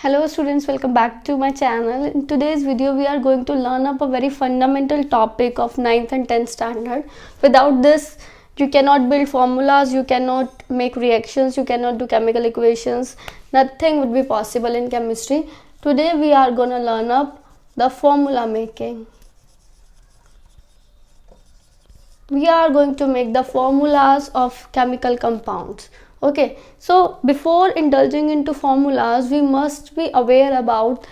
Hello students, welcome back to my channel. In today's video we are going to learn up a very fundamental topic of 9th and 10th standard. Without this you cannot build formulas, you cannot make reactions, you cannot do chemical equations. Nothing would be possible in chemistry. Today we are going to learn up the formula making. We are going to make the formulas of chemical compounds. Okay, so before indulging into formulas we must be aware about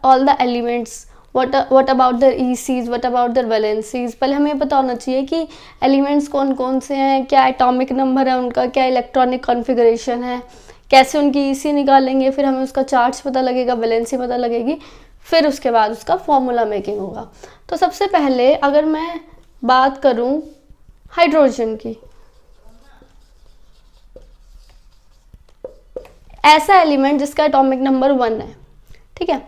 all the elements. What about their ECs, what about their valencies. पहले हमें पता होना चाहिए कि elements कौन कौन से हैं, क्या एटॉमिक नंबर है उनका, क्या इलेक्ट्रॉनिक कॉन्फ़िगरेशन है, कैसे उनकी EC निकालेंगे, फिर हमें उसका चार्ज पता लगेगा, वैलेंसी पता लगेगी, फिर उसके बाद उसका फॉर्मूला मेकिंग होगा. तो सबसे पहले अगर मैं बात करूं हाइड्रोजन की, ऐसा एलिमेंट जिसका एटॉमिक नंबर 1 है, ठीक है.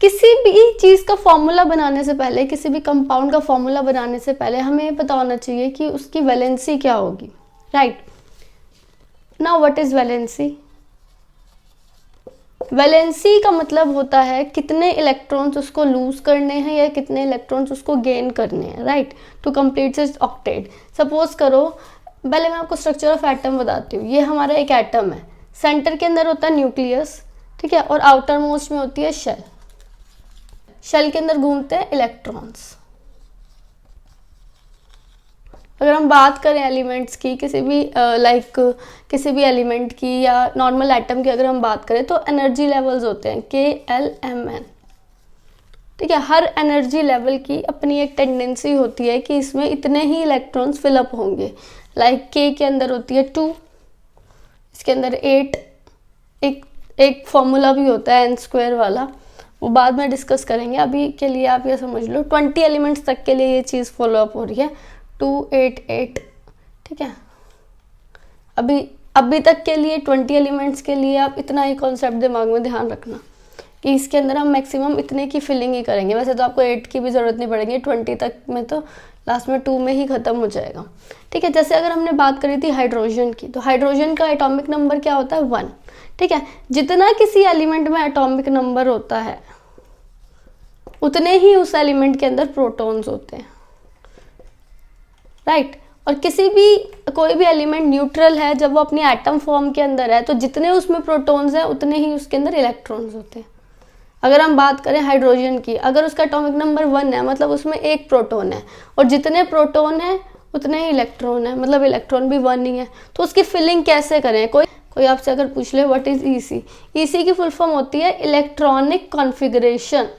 किसी भी चीज़ का फॉर्मूला बनाने से पहले, किसी भी कंपाउंड का फॉर्मूला बनाने से पहले हमें पता होना चाहिए कि उसकी वैलेंसी क्या होगी. Right now what is valency? Valency का मतलब होता है कितने इलेक्ट्रॉन्स उसको लूज करने हैं या कितने इलेक्ट्रॉन्स उसको गेन करने हैं. Right to complete its octet. Suppose करो, पहले मैं आपको स्ट्रक्चर ऑफ एटम बताती हूँ. ये हमारा एक एटम है, सेंटर के अंदर होता है न्यूक्लियस, ठीक है, और आउटर मोस्ट में होती है शेल. शेल के अंदर घूमते हैं इलेक्ट्रॉन्स. अगर हम बात करें एलिमेंट्स की, किसी भी किसी भी एलिमेंट की या नॉर्मल एटम की अगर हम बात करें तो एनर्जी लेवल्स होते हैं KLMN, ठीक है. हर एनर्जी लेवल की अपनी एक टेंडेंसी होती है कि इसमें इतने ही इलेक्ट्रॉन्स फिलअप होंगे. K के अंदर होती है 2, इसके अंदर 8. एक फॉर्मूला भी होता है n² वाला, वो बाद में डिस्कस करेंगे. अभी के लिए आप ये समझ लो 20 एलिमेंट्स तक के लिए ये चीज़ फॉलो अप हो रही है. 2 8 8, ठीक है. अभी तक के लिए 20 एलिमेंट्स के लिए आप इतना ही कॉन्सेप्ट दिमाग में ध्यान रखना कि इसके अंदर हम मैक्सिमम इतने की फिलिंग ही करेंगे. वैसे तो आपको 8 की भी ज़रूरत नहीं पड़ेगी, 20 तक में तो लास्ट में 2 में ही ख़त्म हो जाएगा, ठीक है. जैसे अगर हमने बात करी थी हाइड्रोजन की, तो हाइड्रोजन का एटॉमिक नंबर क्या होता है? 1, ठीक है. जितना किसी एलिमेंट में एटॉमिक नंबर होता है उतने ही उस एलिमेंट के अंदर प्रोटॉन्स होते हैं. राइट और कोई भी एलिमेंट न्यूट्रल है जब वो अपनी एटम फॉर्म के अंदर है, तो जितने उसमें प्रोटॉन्स हैं उतने ही उसके अंदर इलेक्ट्रॉन्स होते हैं. अगर हम बात करें हाइड्रोजन की, अगर उसका एटॉमिक नंबर 1 है मतलब उसमें एक प्रोटॉन है, और जितने प्रोटॉन है उतने ही इलेक्ट्रॉन है, मतलब इलेक्ट्रॉन भी 1 ही है. तो उसकी फिलिंग कैसे करें? कोई आपसे अगर पूछ ले व्हाट इज EC, EC की फुल फॉर्म होती है इलेक्ट्रॉनिक कॉन्फ़िगरेशन.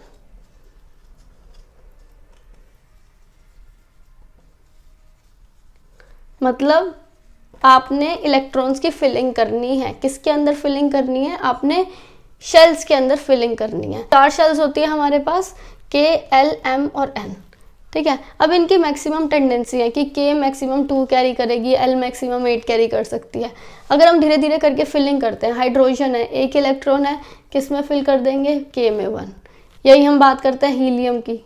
मतलब आपने इलेक्ट्रॉन्स की फिलिंग करनी है. किसके अंदर फिलिंग करनी है? आपने शेल्स के अंदर फिलिंग करनी है. 4 शेल्स होती है हमारे पास, K, L, M और N, ठीक है. अब इनकी मैक्सिमम टेंडेंसी है कि K मैक्सिमम 2 कैरी करेगी, L मैक्सिमम 8 कैरी कर सकती है. अगर हम धीरे धीरे करके फिलिंग करते हैं, हाइड्रोजन है, एक इलेक्ट्रॉन है, किस में फिल कर देंगे? K में 1. यही हम बात करते हैं हीलियम की.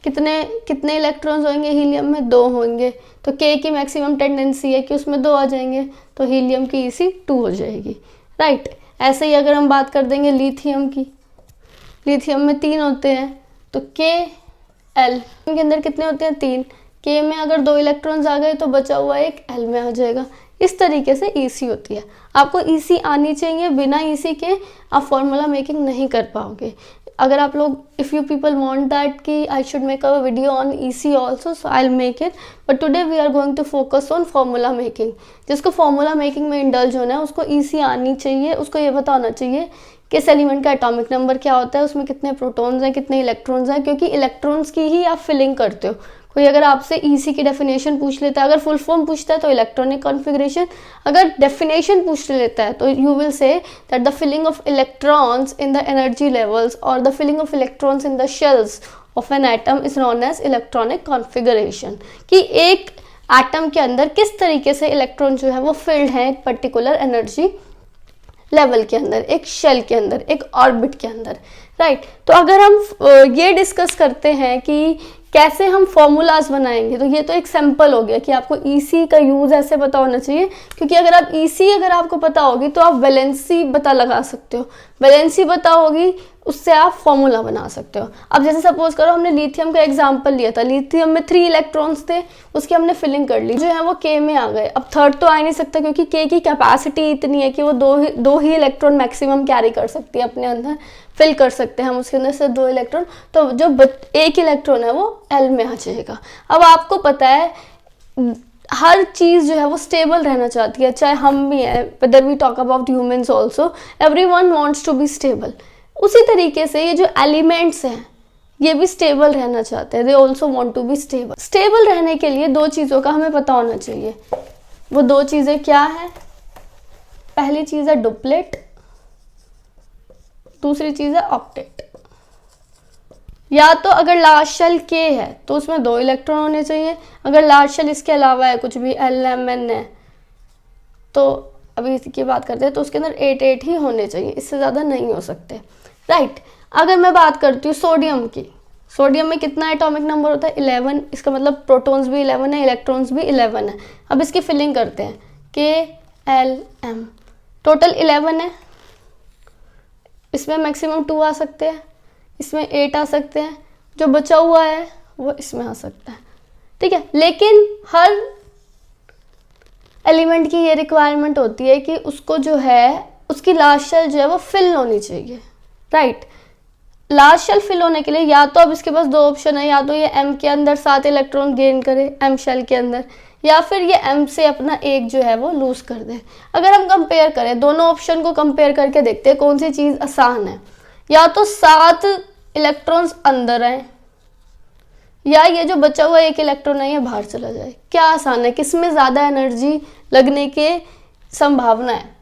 कितने इलेक्ट्रॉन्स होंगे हीलियम में? 2 होंगे. तो K की मैक्सिमम टेंडेंसी है कि उसमें 2 आ जाएंगे, तो हीलियम की EC 2 हो जाएगी. राइट ऐसे ही अगर हम बात कर देंगे लिथियम की, लिथियम में 3 होते हैं, तो KL के अंदर कितने होते हैं? 3. K में अगर 2 इलेक्ट्रॉन्स आ गए तो बचा हुआ एक L में आ जाएगा. इस तरीके से EC होती है. आपको EC आनी चाहिए, बिना EC के आप फॉर्मूला मेकिंग नहीं कर पाओगे. अगर आप लोग if you people want that कि I should make a video on EC also, so I will make it, but today we are going to focus on formula making. जिसको फॉर्मूला मेकिंग में indulge होना है उसको EC आनी चाहिए. उसको ये पता होना चाहिए किस एलिमेंट का एटॉमिक नंबर क्या होता है, उसमें कितने प्रोटॉन्स हैं, कितने इलेक्ट्रॉन्स हैं, क्योंकि इलेक्ट्रॉन्स की ही आप फिलिंग करते हो. कोई अगर आपसे EC की डेफिनेशन पूछ लेता है, अगर फुल फॉर्म पूछता है तो इलेक्ट्रॉनिक कॉन्फ़िगरेशन, अगर डेफिनेशन पूछ लेता है तो you will say that the filling of electrons in the energy levels और the filling of electrons in the shells of an atom is known as electronic configuration. कि एक एटम के अंदर किस तरीके से इलेक्ट्रॉन जो है वो फिल्ड है एक पर्टिकुलर एनर्जी लेवल के अंदर, एक शेल के अंदर, एक ऑर्बिट के अंदर. राइट तो अगर हम ये डिस्कस करते हैं कि कैसे हम फॉर्मूलाज बनाएंगे, तो ये तो एक सैम्पल हो गया कि आपको EC का यूज़ ऐसे पता होना चाहिए, क्योंकि अगर आप EC अगर आपको पता होगी तो आप वैलेंसी पता लगा सकते हो. वैलेंसी पता होगी, उससे आप फॉर्मूला बना सकते हो। अब जैसे सपोज करो हमने लिथियम का एग्जांपल लिया था, लिथियम में 3 इलेक्ट्रॉन्स थे, उसकी हमने फिलिंग कर ली, जो है वो K में आ गए। अब थर्ड तो आ ही नहीं सकता क्योंकि K की कैपेसिटी इतनी है कि वो दो ही इलेक्ट्रॉन मैक्सिमम कैरी कर सकती है अपने अंदर, फिल कर सकते हैं हम उसके अंदर से 2 इलेक्ट्रॉन, तो जो एक इलेक्ट्रॉन है वो L में आ जाएगा। अब आपको पता है हर चीज़ जो है वो स्टेबल रहना चाहती है, चाहे हम भी हैं, whether we talk about humans also, everyone wants to be stable. उसी तरीके से ये जो एलिमेंट्स हैं ये भी स्टेबल रहना चाहते हैं, they also want to be stable. Stable रहने के लिए 2 चीज़ों का हमें पता होना चाहिए। वो 2 चीज़ें क्या है? पहली चीज़ है डुप्लेट, दूसरी चीज़ है ऑक्टेट। या तो अगर लार्ज शेल K है तो उसमें 2 इलेक्ट्रॉन होने चाहिए, अगर लार्ज शेल इसके अलावा है कुछ भी L M N है तो अभी इसकी बात करते हैं तो उसके अंदर 8 ही होने चाहिए, इससे ज़्यादा नहीं हो सकते, राइट। अगर मैं बात करती हूँ सोडियम की, सोडियम में कितना एटॉमिक नंबर होता है? 11, इसका मतलब प्रोटॉन्स भी 11 है, इलेक्ट्रॉन्स भी 11 है। अब इसकी फिलिंग करते हैं, K L M, टोटल 11 है, इसमें मैक्सिमम 2 आ सकते हैं, इसमें 8 आ सकते हैं, जो बचा हुआ है वो इसमें आ सकता है, ठीक है। लेकिन हर एलिमेंट की ये रिक्वायरमेंट होती है कि उसको जो है उसकी लास्ट शेल जो है वो फिल होनी चाहिए, राइट। लास्ट शेल फिल होने के लिए या तो अब इसके पास 2 ऑप्शन है, या तो ये M के अंदर 7 इलेक्ट्रॉन गेन करे M शेल के अंदर, या फिर ये M से अपना एक जो है वो लूज कर दे। अगर हम कंपेयर करें दोनों ऑप्शन को, कंपेयर करके देखते हैं कौन सी चीज़ आसान है। या तो 7 इलेक्ट्रॉन्स अंदर आए, या ये जो बचा हुआ 1 इलेक्ट्रॉन है ये बाहर चला जाए। क्या आसान है? किसमें ज़्यादा एनर्जी लगने के संभावना है?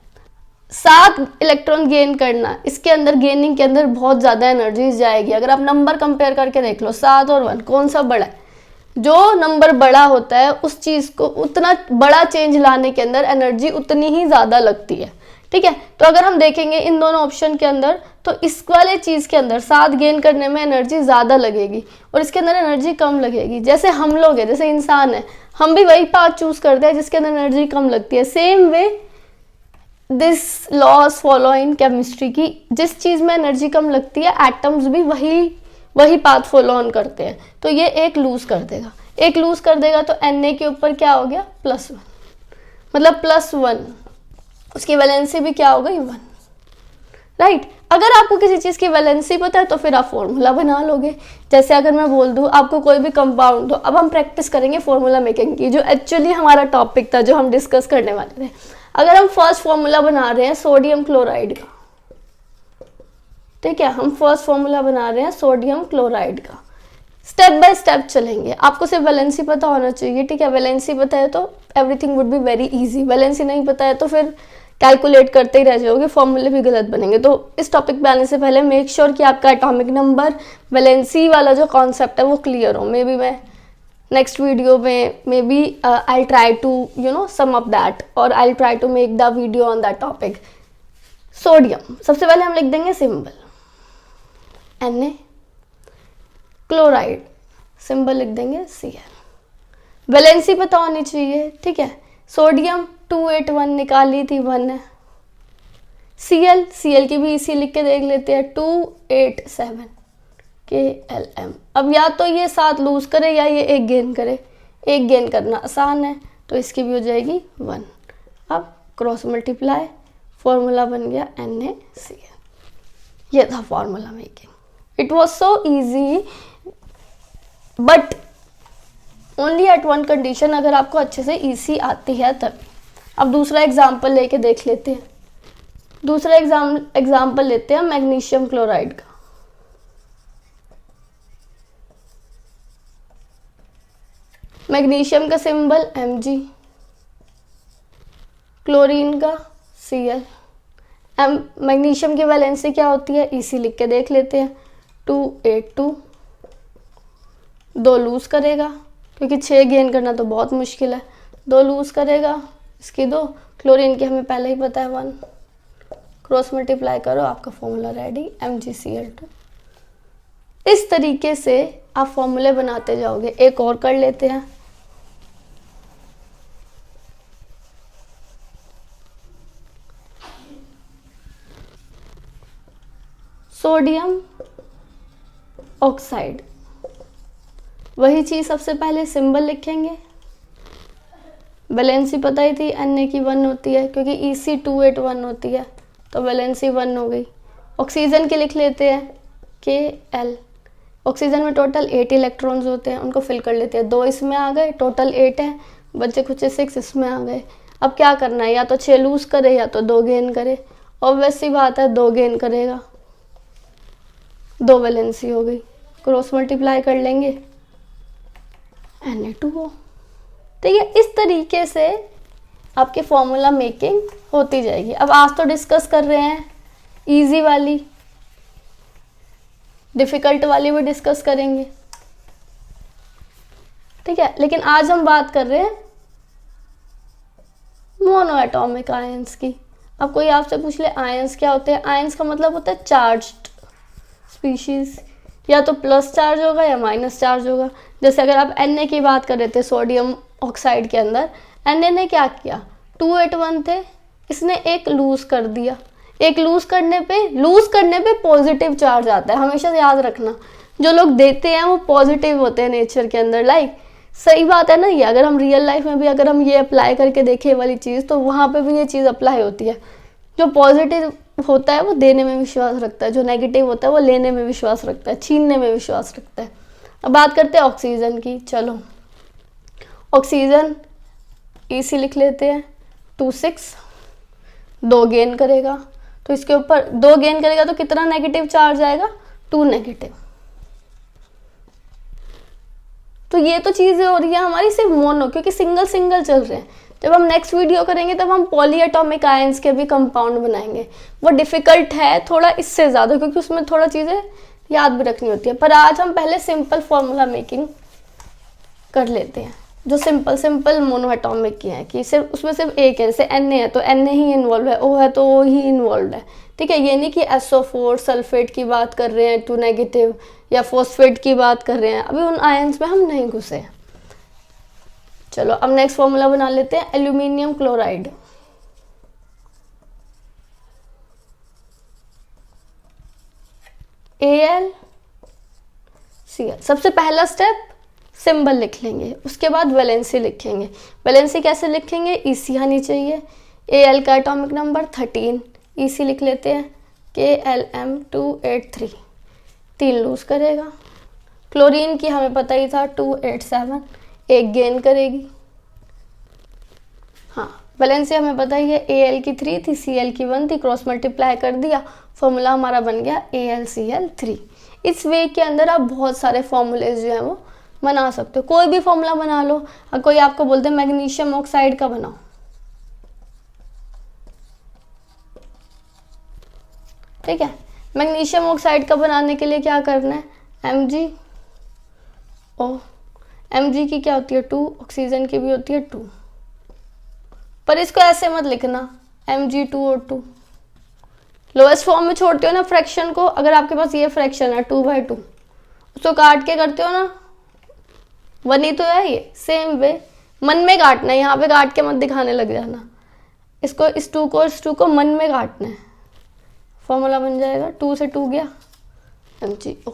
7 इलेक्ट्रॉन गेन करना, इसके अंदर गेनिंग के अंदर बहुत ज़्यादा एनर्जी जाएगी। अगर आप नंबर कंपेयर करके देख लो 7 और 1 कौन सा बड़ा है, जो नंबर बड़ा होता है उस चीज़ को उतना बड़ा चेंज लाने के अंदर एनर्जी उतनी ही ज़्यादा लगती है, ठीक है। तो अगर हम देखेंगे इन दोनों ऑप्शन के अंदर तो इस वाले चीज़ के अंदर 7 गेन करने में एनर्जी ज़्यादा लगेगी और इसके अंदर एनर्जी कम लगेगी। जैसे हम लोग हैं, जैसे इंसान है, हम भी वही पाथ चूज करते हैं जिसके अंदर एनर्जी कम लगती है। Same way this laws follow in chemistry की जिस चीज़ में एनर्जी कम लगती है एटम्स भी वही पाथ फॉलो ऑन करते हैं। तो ये एक लूज कर देगा, एक लूज कर देगा तो Na के ऊपर क्या हो गया? +1, मतलब +1, उसकी वैलेंसी भी क्या हो गई? 1, राइट। अगर आपको किसी चीज़ की वैलेंसी पता है तो फिर आप फॉर्मूला बना लोगे। जैसे अगर मैं बोल दूँ आपको कोई भी कंपाउंड हो, अब हम प्रैक्टिस करेंगे फॉर्मूला मेकिंग की, जो एक्चुअली हमारा टॉपिक था जो हम डिस्कस करने वाले थे। अगर हम फर्स्ट फॉर्मूला बना रहे हैं सोडियम क्लोराइड का, ठीक है, हम फर्स्ट फॉर्मूला बना रहे हैं सोडियम क्लोराइड का, स्टेप बाय स्टेप चलेंगे। आपको सिर्फ वैलेंसी पता होना चाहिए, ठीक है। वैलेंसी पता है तो everything would be very easy. Valency नहीं पता है तो फिर कैलकुलेट करते ही रह जाओगे, फॉर्मूले भी गलत बनेंगे। तो इस टॉपिक पे आने से पहले मेक श्योर कि आपका एटॉमिक नंबर वैलेंसी वाला जो कॉन्सेप्ट है वो क्लियर हो। मे बी मैं नेक्स्ट वीडियो में maybe I try to sum up that, और I try to make the video on that topic. Sodium सबसे पहले हम लिख देंगे सिंबल Na, क्लोराइड सिंबल लिख देंगे Cl। वैलेंसी पता होनी चाहिए, ठीक है। सोडियम 281 निकाली थी, 1 है। Cl की भी इसी लिख के देख लेते हैं, 287 Klm। अब या तो ये 7 लूज करे या ये 1 गेन करे, 1 गेन करना आसान है तो इसकी भी हो जाएगी 1। अब क्रॉस मल्टीप्लाई, फॉर्मूला बन गया NaCl। ये था formula making. It was so easy but only at one condition, अगर आपको अच्छे से ईसी आती है तभी। अब दूसरा एग्जाम्पल लेके देख लेते हैं। दूसरा एग्जाम्पल लेते हैं मैग्नीशियम क्लोराइड का। मैग्नीशियम का सिंबल Mg, क्लोरीन का Cl। मैग्नीशियम की वैलेंसी क्या होती है? Ec लिख के देख लेते हैं, 282। 2 लूज करेगा क्योंकि 6 गेन करना तो बहुत मुश्किल है, 2 लूज करेगा, इसकी 2, क्लोरीन की हमें पहले ही पता है 1। क्रॉस मल्टीप्लाई करो, आपका फॉर्मूला रेडी, MgCl2। इस तरीके से आप फॉर्मूले बनाते जाओगे। एक और कर लेते हैं। Sodium oxide. वही चीज़ सबसे पहले सिंबल लिखेंगे। वैलेंसी पता ही थी Na की 1 होती है क्योंकि Ec281 होती है, तो वैलेंसी 1 हो गई। ऑक्सीजन की लिख लेते हैं Kl। ऑक्सीजन में टोटल 8 इलेक्ट्रॉन्स होते हैं, उनको फिल कर लेते हैं। 2 इसमें आ गए, टोटल 8 है, बच्चे कुछ 6 इसमें आ गए। अब क्या करना है, या तो 6 लूज करे या तो 2 गेन करे। ऑब्वियस सी बात है 2 गेन करेगा, 2 वैलेंसी हो गई, क्रॉस मल्टीप्लाई कर लेंगे Na2O। ठीक है, इस तरीके से आपके फॉर्मूला मेकिंग होती जाएगी। अब आज तो डिस्कस कर रहे हैं इजी वाली, डिफ़िकल्ट वाली भी डिस्कस करेंगे। ठीक है, लेकिन आज हम बात कर रहे हैं मोनो एटॉमिक आयंस की। अब कोई आपसे पूछ ले आयंस क्या होते हैं, आयंस का मतलब होता है चार्ज्ड स्पीशीज, या तो प्लस चार्ज होगा या माइनस चार्ज होगा। जैसे अगर आप Na की बात कर रहे थे सोडियम ऑक्साइड के अंदर, Na ने क्या किया, 281 थे, इसने एक लूज कर दिया। एक लूज करने पे पॉजिटिव चार्ज आता है, हमेशा याद रखना। जो लोग देते हैं वो पॉजिटिव होते हैं नेचर के अंदर। लाइक सही बात है ना ये, अगर हम रियल लाइफ में भी अगर हम ये अप्लाई करके देखें ये वाली चीज़, तो वहाँ पे भी ये चीज़ अप्लाई होती है। जो पॉजिटिव होता है वो देने में विश्वास रखता है, जो नेगेटिव होता है वो लेने में विश्वास रखता है, छीनने में विश्वास रखता है। अब बात करते हैं ऑक्सीजन की। चलो ऑक्सीजन Ec लिख लेते हैं 26, 2 गेन करेगा, तो इसके ऊपर 2 गेन करेगा तो कितना नेगेटिव चार्ज आएगा, 2 नेगेटिव। तो ये तो चीज़ें हो रही है हमारी सिर्फ मोनो, क्योंकि सिंगल सिंगल चल रहे हैं। जब हम नेक्स्ट वीडियो करेंगे तब हम पॉलीएटॉमिक आयंस के भी कंपाउंड बनाएंगे। वो डिफ़िकल्ट है थोड़ा इससे ज़्यादा, क्योंकि उसमें थोड़ा चीज़ें याद भी रखनी होती है। पर आज हम पहले सिंपल फॉर्मूला मेकिंग कर लेते हैं, जो सिंपल मोनो एटॉमिक की है, कि सिर्फ उसमें सिर्फ एक है। जैसे Na है तो Na ही इन्वॉल्व है, O है तो O ही इन्वॉल्व है। ठीक है, ये नहीं कि SO4 सल्फेट की बात कर रहे हैं 2 नेगेटिव, या फॉस्फेट की बात कर रहे हैं, अभी उन आयंस में हम नहीं घुसे हैं। चलो अब नेक्स्ट फॉर्मूला बना लेते हैं, एल्यूमिनियम क्लोराइड। AlCl। सबसे पहला स्टेप सिंबल लिख लेंगे, उसके बाद वैलेंसी लिखेंगे। वैलेंसी कैसे लिखेंगे, Ec आनी चाहिए। Al का एटॉमिक नंबर 13, Ec लिख लेते हैं KLm283, 3 लूज करेगा। क्लोरीन की हमें पता ही था 287, 1 गेन करेगी। हाँ, वैलेंसी हमें पता ही है, Al की 3 थी, Cl की 1 थी, क्रॉस मल्टीप्लाई कर दिया, फॉर्मूला हमारा बन गया AlCl3। इस वे के अंदर आप बहुत सारे फॉर्मूलेज जो हैं वो बना सकते हो, कोई भी फॉर्मूला बना लो। और कोई आपको बोलते हैं मैग्नीशियम ऑक्साइड का बनाओ, ठीक है। मैग्नीशियम ऑक्साइड का बनाने के लिए क्या करना है, MgO। Mg की क्या होती है 2, ऑक्सीजन की भी होती है 2, पर इसको ऐसे मत लिखना Mg2O2। लोएस्ट फॉर्म में छोड़ते हो ना फ्रैक्शन को, अगर आपके पास ये फ्रैक्शन है 2/2, उसको काट के करते हो ना 1 ही तो है ये। सेम वे मन में काटना है, यहाँ पे काट के मत दिखाने लग जाना। इसको इस 2 को मन में काटना है, फॉर्मूला बन जाएगा 2 से 2 गया MgO।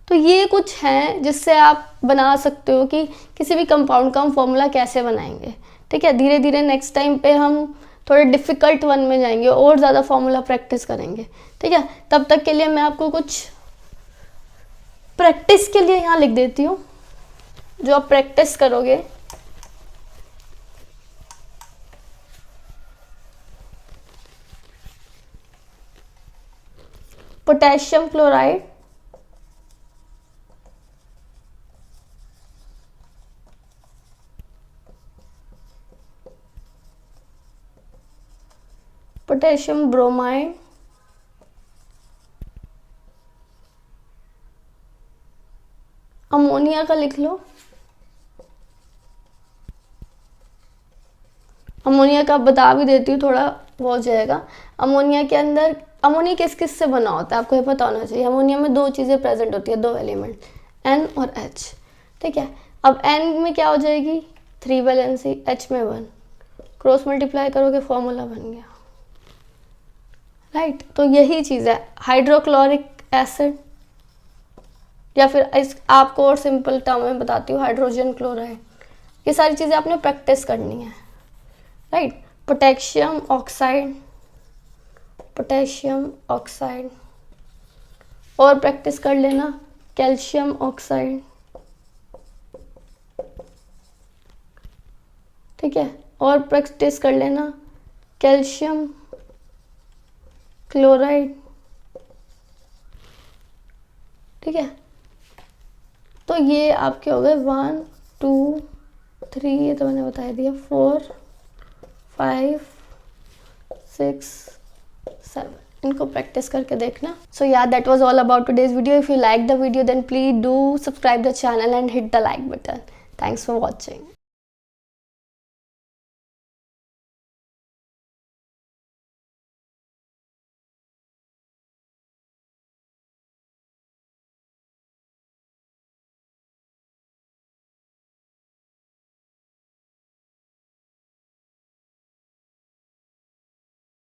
तो ये कुछ है जिससे आप बना सकते हो कि किसी भी कंपाउंड का हम फॉर्मूला कैसे बनाएंगे। ठीक है, धीरे धीरे नेक्स्ट टाइम पे हम थोड़े डिफ़िकल्ट वन में जाएंगे और ज़्यादा फॉर्मूला प्रैक्टिस करेंगे। ठीक है, तब तक के लिए मैं आपको कुछ प्रैक्टिस के लिए यहाँ लिख देती हूँ, जो आप प्रैक्टिस करोगे। Potassium chloride, potassium bromide, ammonia का लिख लो। अमोनिया का बता भी देती हूँ, थोड़ा वो हो जाएगा। अमोनिया के अंदर, अमोनिया किस किस से बना होता है आपको ये पता होना चाहिए। अमोनिया में 2 चीज़ें प्रेजेंट होती है, 2 एलिमेंट, N और H। ठीक है, अब N में क्या हो जाएगी 3 वैलेंसी, H में 1, क्रॉस मल्टीप्लाई करोगे फॉर्मूला बन गया। राइट। तो यही चीज़ है हाइड्रोक्लोरिक एसिड, या फिर इस आपको और सिंपल टर्म में बताती हूँ हाइड्रोजन क्लोराइड। ये सारी चीज़ें आपने प्रैक्टिस करनी है, right. Potassium oxide, potassium oxide, और प्रैक्टिस कर लेना कैल्शियम ऑक्साइड, ठीक है, और प्रैक्टिस कर लेना कैल्शियम क्लोराइड, ठीक है। तो ये आपके हो गए 1 2 3, ये तो मैंने बता दिया, 4 5 6 7, इनको प्रैक्टिस करके देखना। सो या that was all about today's video. If you like the video then please do subscribe the channel and hit the like button. Thanks for watching.